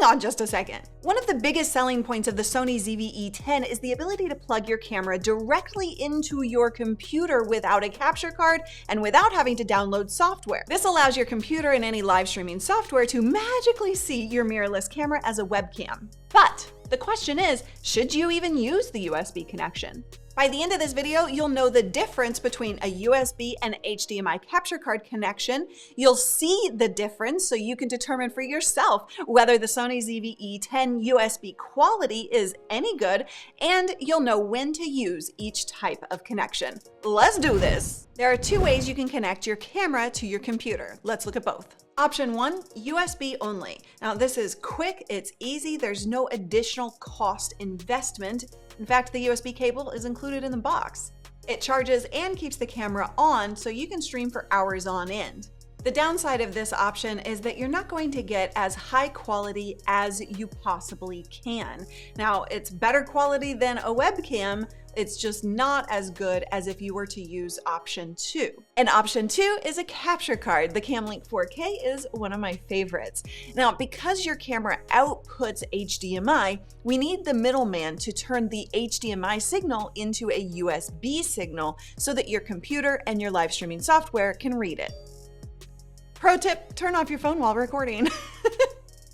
on just a second. One of the biggest selling points of the Sony ZV-E10 is the ability to plug your camera directly into your computer without a capture card and without having to download software. This allows your computer and any live streaming software to magically see your mirrorless camera as a webcam. But the question is, should you even use the USB connection? By the end of this video, you'll know the difference between a USB and HDMI capture card connection. You'll see the difference so you can determine for yourself whether the Sony ZV-E10 USB quality is any good, and you'll know when to use each type of connection. Let's do this. There are two ways you can connect your camera to your computer. Let's look at both. Option 1, USB only. Now this is quick, it's easy, there's no additional cost investment. In fact, the USB cable is included in the box. It charges and keeps the camera on so you can stream for hours on end. The downside of this option is that you're not going to get as high quality as you possibly can. Now, it's better quality than a webcam, it's just not as good as if you were to use option 2. And option 2 is a capture card. The Camlink 4K is one of my favorites. Now, because your camera outputs HDMI, we need the middleman to turn the HDMI signal into a USB signal so that your computer and your live streaming software can read it. Pro tip, turn off your phone while recording.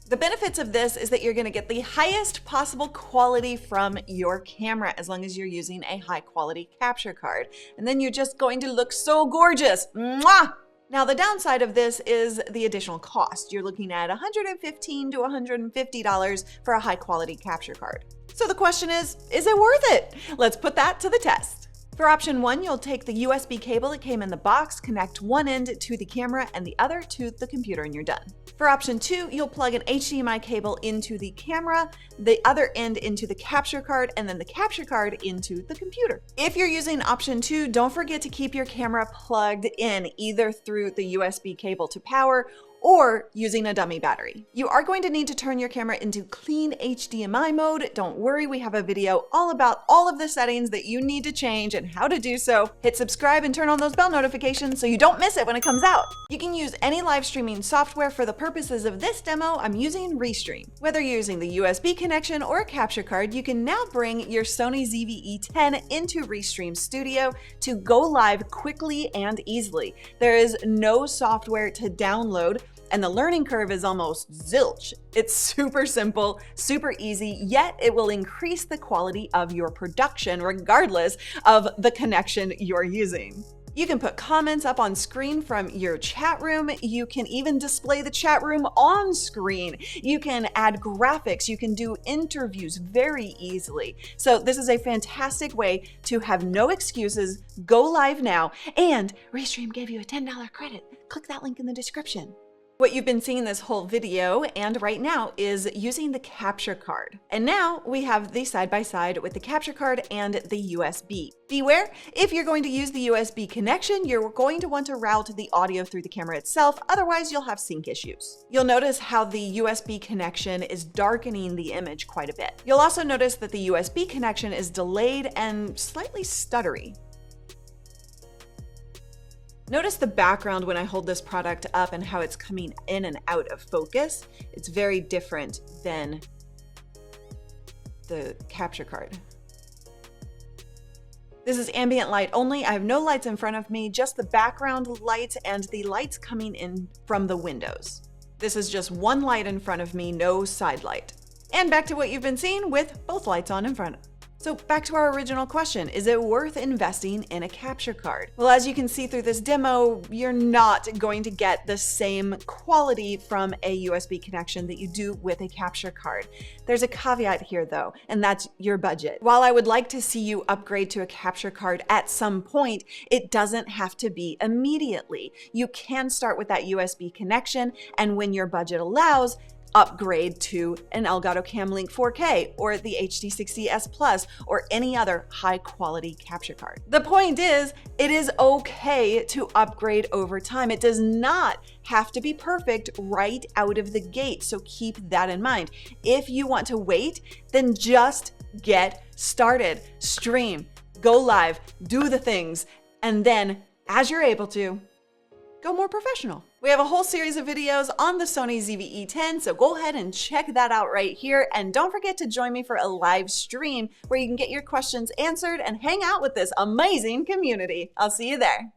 The benefits of this is that you're going to get the highest possible quality from your camera as long as you're using a high quality capture card. And then you're just going to look so gorgeous. Mwah! Now, the downside of this is the additional cost. You're looking at $115 to $150 for a high quality capture card. So the question is it worth it? Let's put that to the test. For option 1, you'll take the USB cable that came in the box, connect one end to the camera and the other to the computer, and you're done. For option 2, you'll plug an HDMI cable into the camera, the other end into the capture card, and then the capture card into the computer. If you're using option 2, don't forget to keep your camera plugged in either through the USB cable to power or using a dummy battery. You are going to need to turn your camera into clean HDMI mode. Don't worry, we have a video all about all of the settings that you need to change and how to do so. Hit subscribe and turn on those bell notifications so you don't miss it when it comes out. You can use any live streaming software. For the purposes of this demo, I'm using Restream. Whether you're using the USB connection or a capture card, you can now bring your Sony ZV-E10 into Restream Studio to go live quickly and easily. There is no software to download, and the learning curve is almost zilch. It's super simple, super easy, yet it will increase the quality of your production regardless of the connection you're using. You can put comments up on screen from your chat room. You can even display the chat room on screen. You can add graphics. You can do interviews very easily. So this is a fantastic way to have no excuses, go live now, and Restream gave you a $10 credit. Click that link in the description. What you've been seeing this whole video and right now is using the capture card. And now we have the side-by-side with the capture card and the USB. Beware, if you're going to use the USB connection, you're going to want to route the audio through the camera itself, otherwise you'll have sync issues. You'll notice how the USB connection is darkening the image quite a bit. You'll also notice that the USB connection is delayed and slightly stuttery. Notice the background when I hold this product up and how it's coming in and out of focus. It's very different than the capture card. This is ambient light only. I have no lights in front of me, just the background lights and the lights coming in from the windows. This is just one light in front of me, no side light. And back to what you've been seeing with both lights on in front. So back to our original question, is it worth investing in a capture card? Well, as you can see through this demo, you're not going to get the same quality from a USB connection that you do with a capture card. There's a caveat here though, and that's your budget. While I would like to see you upgrade to a capture card at some point, it doesn't have to be immediately. You can start with that USB connection, and when your budget allows, upgrade to an Elgato Camlink 4K or the HD60S Plus or any other high quality capture card. The point is, it is okay to upgrade over time. It does not have to be perfect right out of the gate, so keep that in mind. If you want to wait, then just get started. Stream, go live, do the things, and then as you're able to, go more professional. We have a whole series of videos on the Sony ZV-E10, so go ahead and check that out right here. And don't forget to join me for a live stream where you can get your questions answered and hang out with this amazing community. I'll see you there.